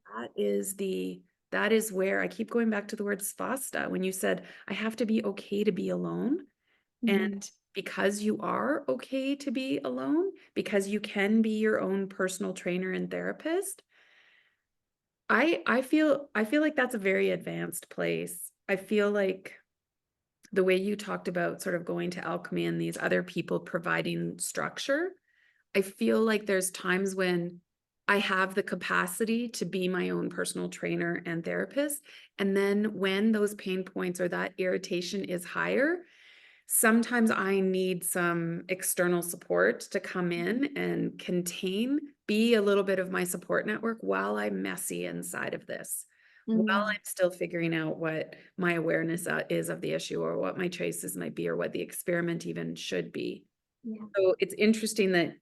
Speaker 1: that is where I keep going back to the word svasta. When you said, I have to be okay to be alone.
Speaker 2: Mhm.
Speaker 1: And because you are okay to be alone, because you can be your own personal trainer and therapist, I feel like that's a very advanced place. I feel like the way you talked about sort of going to alchemy and these other people providing structure, I feel like there's times when I have the capacity to be my own personal trainer and therapist. And then when those pain points or that irritation is higher, sometimes I need some external support to come in and be a little bit of my support network while I'm messy inside of this, while
Speaker 2: Mm.
Speaker 1: I'm still figuring out what my awareness is of the issue, or what my choices might be, or what the experiment even should be.
Speaker 2: Yeah.
Speaker 1: So it's interesting that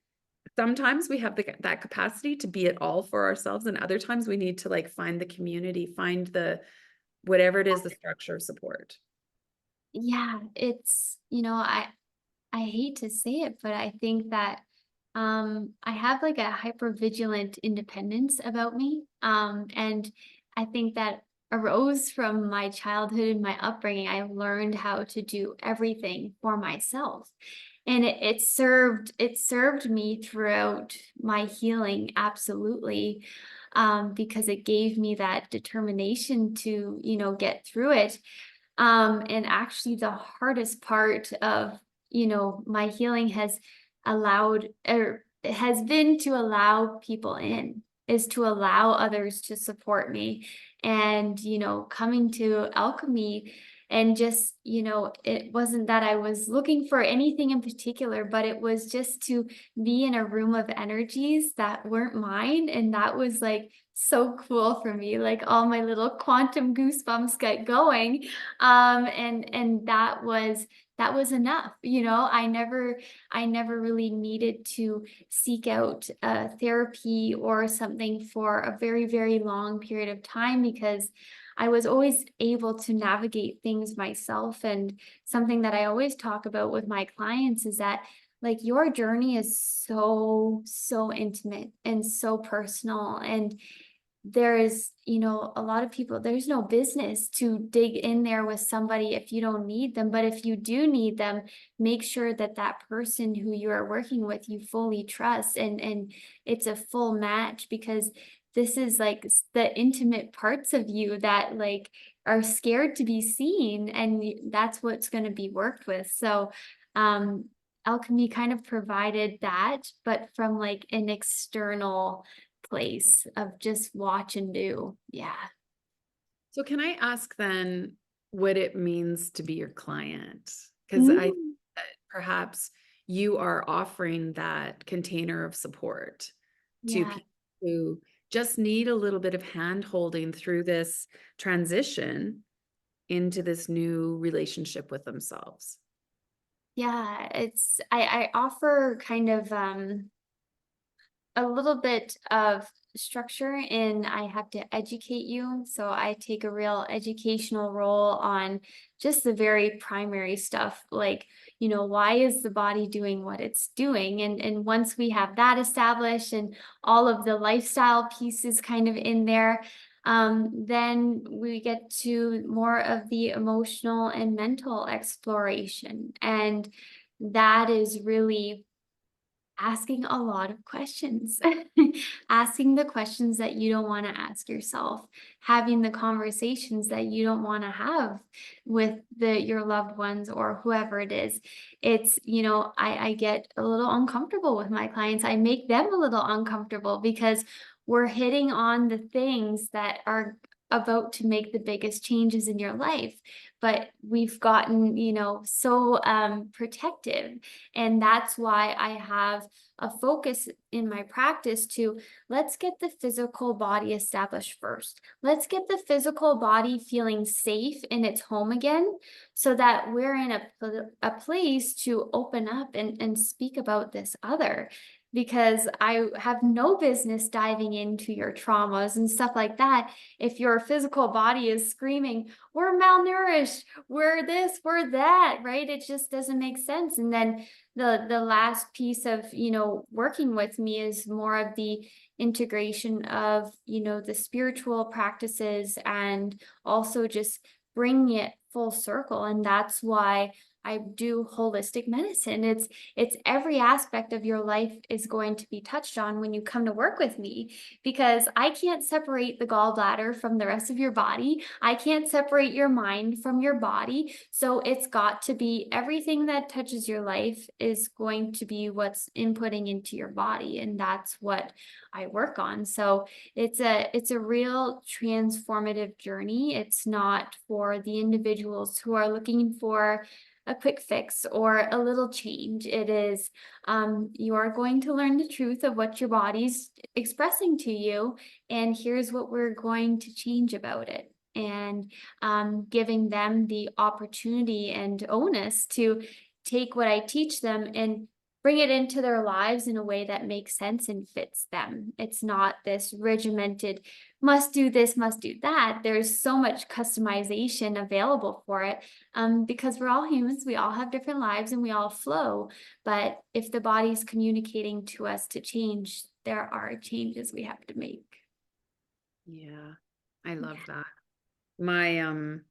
Speaker 1: sometimes we have that capacity to be it all for ourselves, and other times we need to like find the community, find the whatever it is, the structure of support.
Speaker 2: Yeah, it's, I hate to say it, but I think that I have like a hyper vigilant independence about me. And I think that arose from my childhood and my upbringing. I learned how to do everything for myself. And it served me throughout my healing, absolutely. Because it gave me that determination to, get through it. And actually the hardest part of, my healing has allowed or has been to allow people in, is to allow others to support me. And, coming to alchemy and just, it wasn't that I was looking for anything in particular, but it was just to be in a room of energies that weren't mine. And that was like so cool for me. Like all my little quantum goosebumps got going. And that was enough. I never really needed to seek out therapy or something for a very, very long period of time because I was always able to navigate things myself. And something that I always talk about with my clients is that like your journey is so, so intimate and so personal. And there's, a lot of people, there's no business to dig in there with somebody if you don't need them. But if you do need them, make sure that that person who you are working with, you fully trust and it's a full match because this is like the intimate parts of you that like are scared to be seen and that's what's going to be worked with. So, um, alchemy kind of provided that, but from like an external place of just watch and do. Yeah.
Speaker 1: So can I ask then what it means to be your client? Because I think
Speaker 2: Mm,
Speaker 1: that perhaps you are offering that container of support to
Speaker 2: yeah.
Speaker 1: people who just need a little bit of hand holding through this transition into this new relationship with themselves.
Speaker 2: Yeah. I offer kind of a little bit of structure in I have to educate you. So I take a real educational role on just the very primary stuff like, why is the body doing what it's doing? And once we have that established and all of the lifestyle pieces kind of in there, then we get to more of the emotional and mental exploration. And that is really asking a lot of questions, asking the questions that you don't want to ask yourself, having the conversations that you don't want to have with your loved ones or whoever it is. It's, I get a little uncomfortable with my clients. I make them a little uncomfortable because we're hitting on the things that are about to make the biggest changes in your life. But we've gotten, so protective. And that's why I have a focus in my practice to let's get the physical body established first. Let's get the physical body feeling safe in its home again so that we're in a place to open up and speak about this other. Because I have no business diving into your traumas and stuff like that. If your physical body is screaming, we're malnourished, we're this, we're that, right? It just doesn't make sense. And then the last piece of working with me is more of the integration of the spiritual practices and also just bringing it full circle. And that's why I do holistic medicine. It's every aspect of your life is going to be touched on when you come to work with me because I can't separate the gallbladder from the rest of your body. I can't separate your mind from your body. So it's got to be everything that touches your life is going to be what's inputting into your body. And that's what I work on. So it's a real transformative journey. It's not for the individuals who are looking for a quick fix or a little change. It is, you are going to learn the truth of what your body's expressing to you, and here's what we're going to change about it. And giving them the opportunity and onus to take what I teach them and bring it into their lives in a way that makes sense and fits them. It's not this regimented, must do this, must do that. There's so much customization available for it because we're all humans, we all have different lives and we all flow. But if the body's communicating to us to change, there are changes we have to make.
Speaker 1: Yeah, I love
Speaker 2: Yeah.
Speaker 1: that.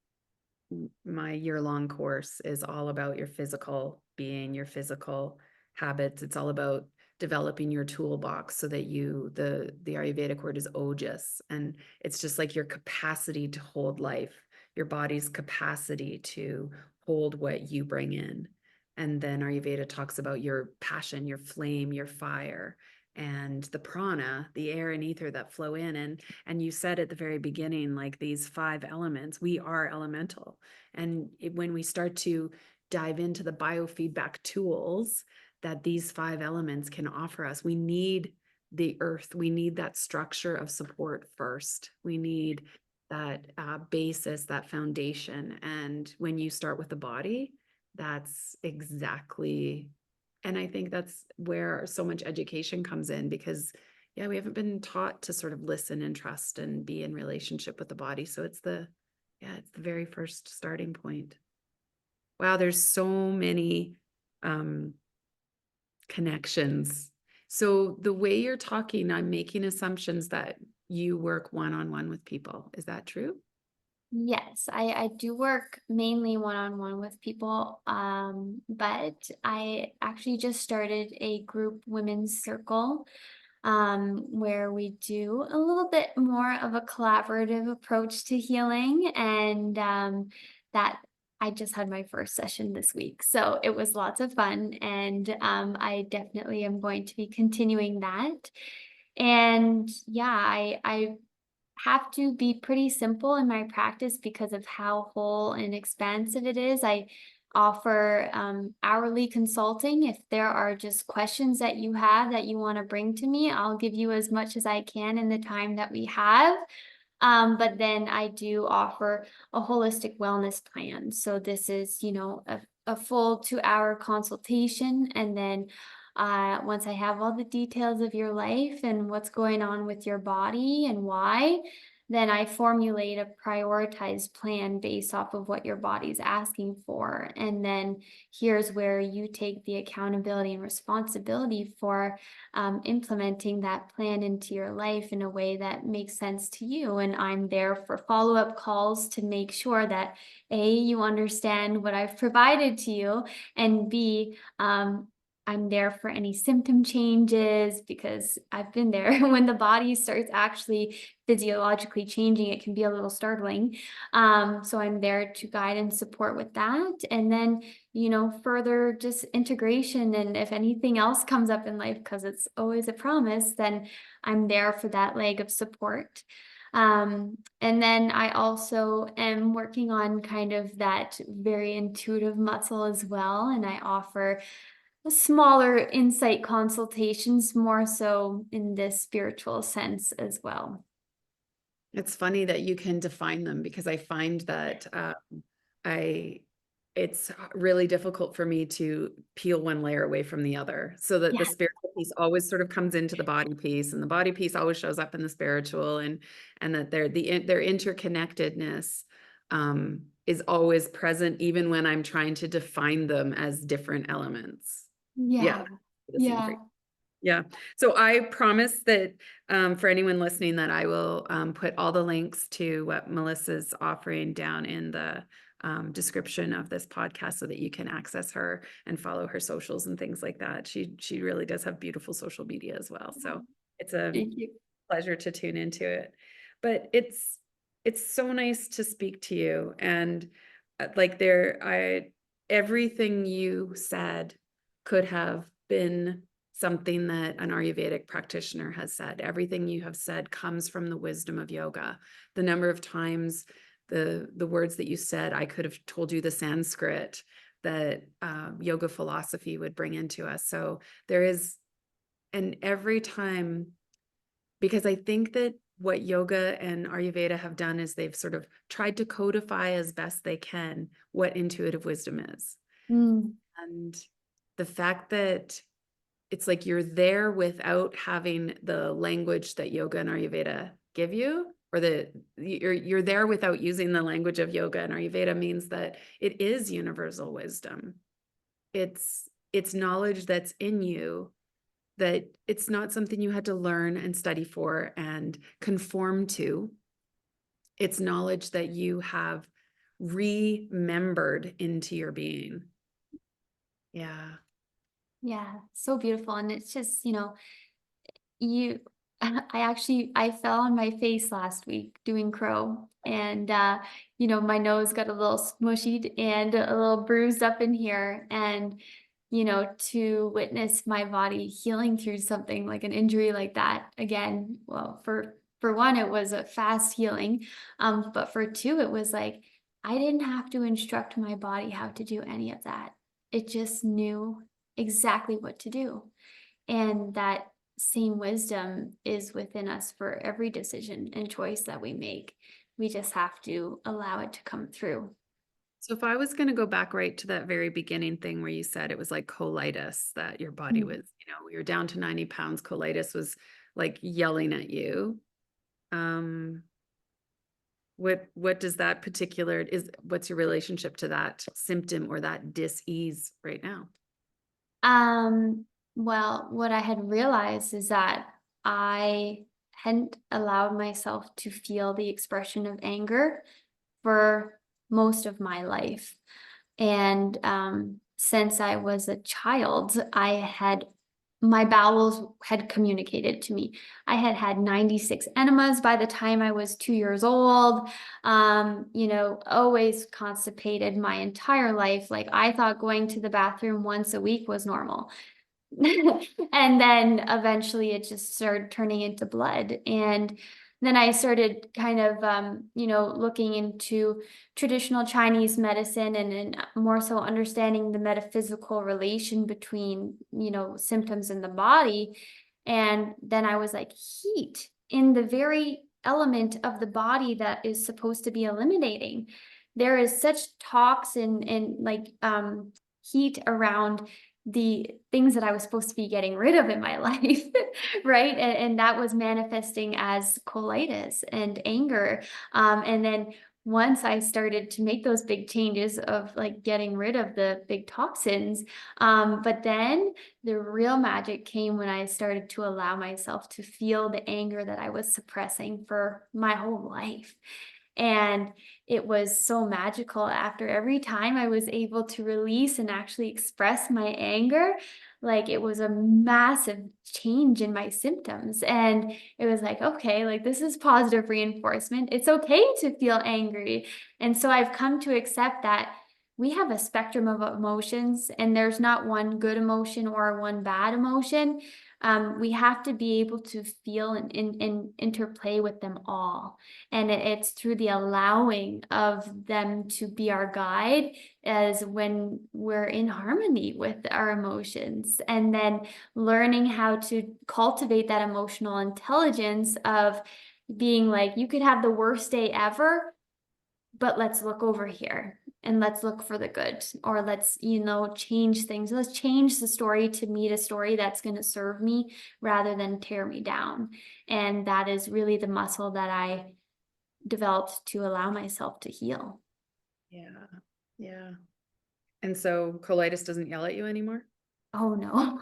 Speaker 1: My year-long course is all about your physical being, your physical habits. It's all about developing your toolbox so that the Ayurvedic word is ojas, and it's just like your capacity to hold life, your body's capacity to hold what you bring in. And then Ayurveda talks about your passion, your flame, your fire, and the prana, the air and ether that flow in. And you said at the very beginning, like these 5 elements, we are elemental. And when we start to dive into the biofeedback tools that these 5 elements can offer us, we need the earth. We need that structure of support first. We need that basis, that foundation. And when you start with the body, that's exactly, and I think that's where so much education comes in, because yeah, we haven't been taught to sort of listen and trust and be in relationship with the body. So it's the very first starting point. Wow, there's so many connections. So the way you're talking, I'm making assumptions that you work one-on-one with people. Is that true?
Speaker 2: Yes, I do work mainly one-on-one with people, but I actually just started a group women's circle where we do a little bit more of a collaborative approach to healing. And that I just had my first session this week. So it was lots of fun. And I definitely am going to be continuing that. And yeah, I have to be pretty simple in my practice because of how whole and expansive it is. I offer hourly consulting. If there are just questions that you have that you want to bring to me, I'll give you as much as I can in the time that we have. But then I do offer a holistic wellness plan. So this is, a full 2-hour consultation. And then once I have all the details of your life and what's going on with your body and why, then I formulate a prioritized plan based off of what your body's asking for. And then here's where you take the accountability and responsibility for implementing that plan into your life in a way that makes sense to you. And I'm there for follow-up calls to make sure that A, you understand what I've provided to you, and B, I'm there for any symptom changes because I've been there. When the body starts actually physiologically changing, it can be a little startling. So I'm there to guide and support with that. And then, further just integration. And if anything else comes up in life, because it's always a promise, then I'm there for that leg of support. And then I also am working on kind of that very intuitive muscle as well. And I offer smaller insight consultations, more so in this spiritual sense as well.
Speaker 1: It's funny that you can define them, because I find that I it's really difficult for me to peel one layer away from the other, so that the
Speaker 2: Yeah.
Speaker 1: spiritual piece always sort of comes into the body piece, and the body piece always shows up in the spiritual, and that their interconnectedness is always present, even when I'm trying to define them as different elements. Yeah,
Speaker 2: Yeah.
Speaker 1: the same for you.
Speaker 2: Yeah.
Speaker 1: Yeah. So I promise that for anyone listening, that I will put all the links to what Melissa's offering down in the description of this podcast, so that you can access her and follow her socials and things like that. She really does have beautiful social media as well. So it's a
Speaker 2: Thank you.
Speaker 1: pleasure to tune into it. But it's so nice to speak to you. And like everything you said could have been something that an Ayurvedic practitioner has said. Everything you have said comes from the wisdom of yoga. The number of times, the words that you said, I could have told you the Sanskrit that yoga philosophy would bring into us. So there is, and every time, because I think that what yoga and Ayurveda have done is they've sort of tried to codify as best they can what intuitive wisdom is.
Speaker 2: Mm,
Speaker 1: And the fact that it's like you're there without having the language that yoga and Ayurveda give you, or you're there without using the language of yoga and Ayurveda, means that it is universal wisdom. It's knowledge that's in you, that it's not something you had to learn and study for and conform to. It's knowledge that you have remembered into your being. Yeah.
Speaker 2: yeah. So beautiful. And it's just, you I fell on my face last week doing crow, and my nose got a little smushy and a little bruised up in here, and to witness my body healing through something like an injury like that again. Well, for one, it was a fast healing, but for two, it was like I didn't have to instruct my body how to do any of that. It just knew exactly what to do. And that same wisdom is within us for every decision and choice that we make. We just have to allow it to come through.
Speaker 1: So if I was going to go back right to that very beginning thing where you said it was like colitis, that your body
Speaker 2: Mm.
Speaker 1: was, you're down to 90 pounds, colitis was like yelling at you. Um, what does that particular what's your relationship to that symptom or that dis-ease right now?
Speaker 2: Um, well, what I had realized is that I hadn't allowed myself to feel the expression of anger for most of my life. And since I was a child, my bowels had communicated to me. I had had 96 enemas by the time I was 2 years old. Always constipated my entire life. Like I thought going to the bathroom once a week was normal. And then eventually it just started turning into blood. And then I started kind of, looking into traditional Chinese medicine and more so understanding the metaphysical relation between, symptoms in the body. And then I was like, heat in the very element of the body that is supposed to be eliminating. There is such toxin and like heat around the things that I was supposed to be getting rid of in my life, right? And that was manifesting as colitis and anger. And then once I started to make those big changes of like getting rid of the big toxins, but then the real magic came when I started to allow myself to feel the anger that I was suppressing for my whole life. And it was so magical after every time I was able to release and actually express my anger. Like it was a massive change in my symptoms. And it was like, okay, like this is positive reinforcement. It's okay to feel angry. And so I've come to accept that we have a spectrum of emotions, and there's not one good emotion or one bad emotion. We have to be able to feel and interplay with them all. And it's through the allowing of them to be our guide as when we're in harmony with our emotions. And then learning how to cultivate that emotional intelligence of being like, you could have the worst day ever, but let's look over here and let's look for the good, or let's change things. Let's change the story to meet a story that's going to serve me rather than tear me down. And that is really the muscle that I developed to allow myself to heal.
Speaker 1: Yeah. Yeah. And so colitis doesn't yell at you anymore?
Speaker 2: Oh no,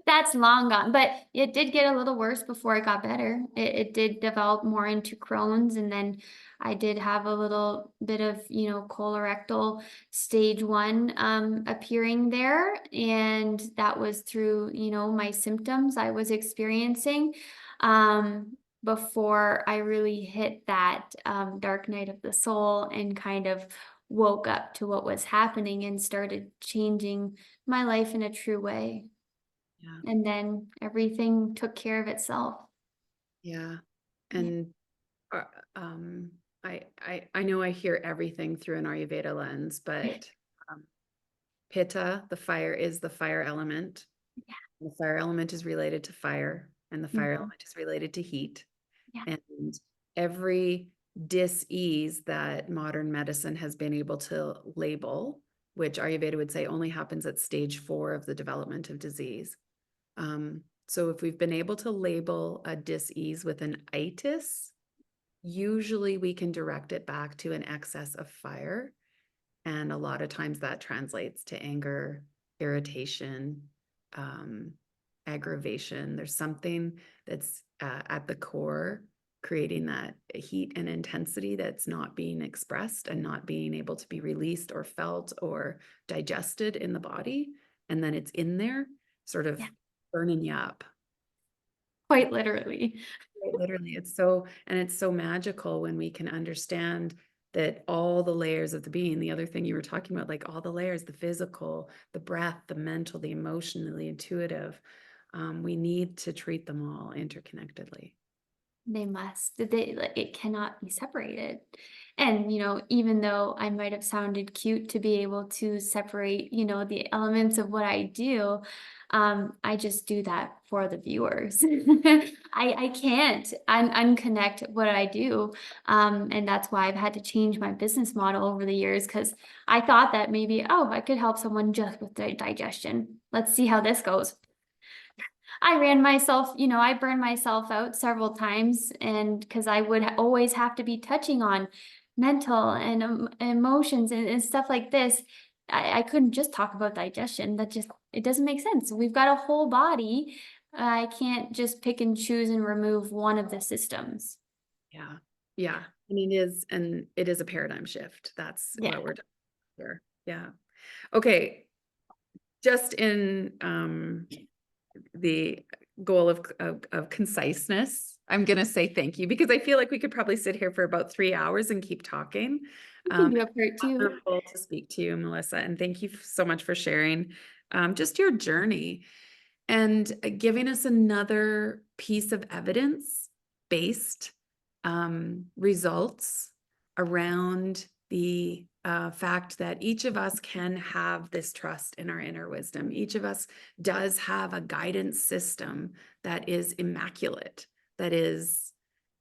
Speaker 2: that's long gone. But it did get a little worse before it got better. It did develop more into Crohn's, and then I did have a little bit of, colorectal stage 1 appearing there. And that was through, my symptoms I was experiencing before I really hit that dark night of the soul and kind of woke up to what was happening and started changing my life in a true way.
Speaker 1: Yeah.
Speaker 2: And then everything took care of itself.
Speaker 1: Yeah.
Speaker 2: Yeah.
Speaker 1: And uh, um, I know I hear everything through an Ayurveda lens, but um, Pitta, the fire, is the fire element.
Speaker 2: Yeah.
Speaker 1: The fire element is related to fire, and the fire
Speaker 2: Mhm.
Speaker 1: element is related to heat.
Speaker 2: Yeah.
Speaker 1: And every dis-ease that modern medicine has been able to label, which Ayurveda would say only happens at stage 4 of the development of disease. So if we've been able to label a dis-ease with an itis, usually we can direct it back to an excess of fire. And a lot of times that translates to anger, irritation, um, aggravation. There's something that's at the core creating that heat and intensity that's not being expressed and not being able to be released or felt or digested in the body. And then it's in there, sort of
Speaker 2: Yeah.
Speaker 1: burning you up.
Speaker 2: Quite literally.
Speaker 1: Right, literally, it's so magical when we can understand that all the layers of the being, the other thing you were talking about, like all the layers, the physical, the breath, the mental, the emotional, the intuitive, we need to treat them all interconnectedly.
Speaker 2: They must. They like it cannot be separated. And, even though I might have sounded cute to be able to separate, the elements of what I do, I just do that for the viewers. I can't unconnect what I do. And that's why I've had to change my business model over the years because I thought that maybe, oh, I could help someone just with digestion. Let's see how this goes. I burned myself out several times and because I would always have to be touching on mental and emotions and stuff like this. I couldn't just talk about digestion. It doesn't make sense. We've got a whole body. I can't just pick and choose and remove one of the systems.
Speaker 1: Yeah. Yeah. And it is a paradigm shift. That's
Speaker 2: Yeah.
Speaker 1: what we're doing here. Yeah. Okay. Just in the goal of conciseness, I'm going to say thank you because I feel like we could probably sit here for about 3 hours and keep talking.
Speaker 2: We can do a part two.
Speaker 1: Wonderful to speak to you, Melissa, and thank you so much for sharing just your journey and giving us another piece of evidence-based results around the fact that each of us can have this trust in our inner wisdom. Each of us does have a guidance system that is immaculate, that is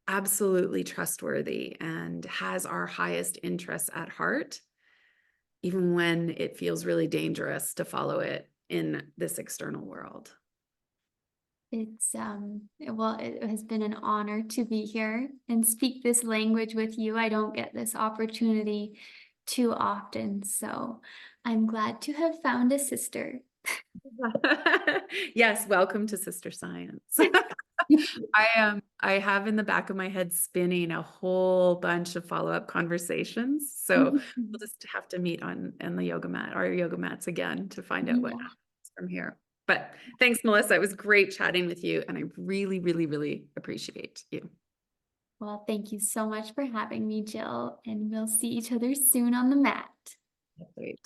Speaker 1: absolutely trustworthy and has our highest interests at heart, even when it feels really dangerous to follow it in this external world.
Speaker 2: It has been an honor to be here and speak this language with you. I don't get this opportunity too often, so I'm glad to have found a sister.
Speaker 1: Yes, welcome to Sister Science. I have in the back of my head spinning a whole bunch of follow-up conversations. So we'll just have to meet on the yoga mat, our yoga mats again to find out what
Speaker 2: Yeah.
Speaker 1: happens from here. But thanks, Melissa. It was great chatting with you, and I really, really, really appreciate you.
Speaker 2: Well, thank you so much for having me, Jill, and we'll see each other soon on the mat.
Speaker 1: Great.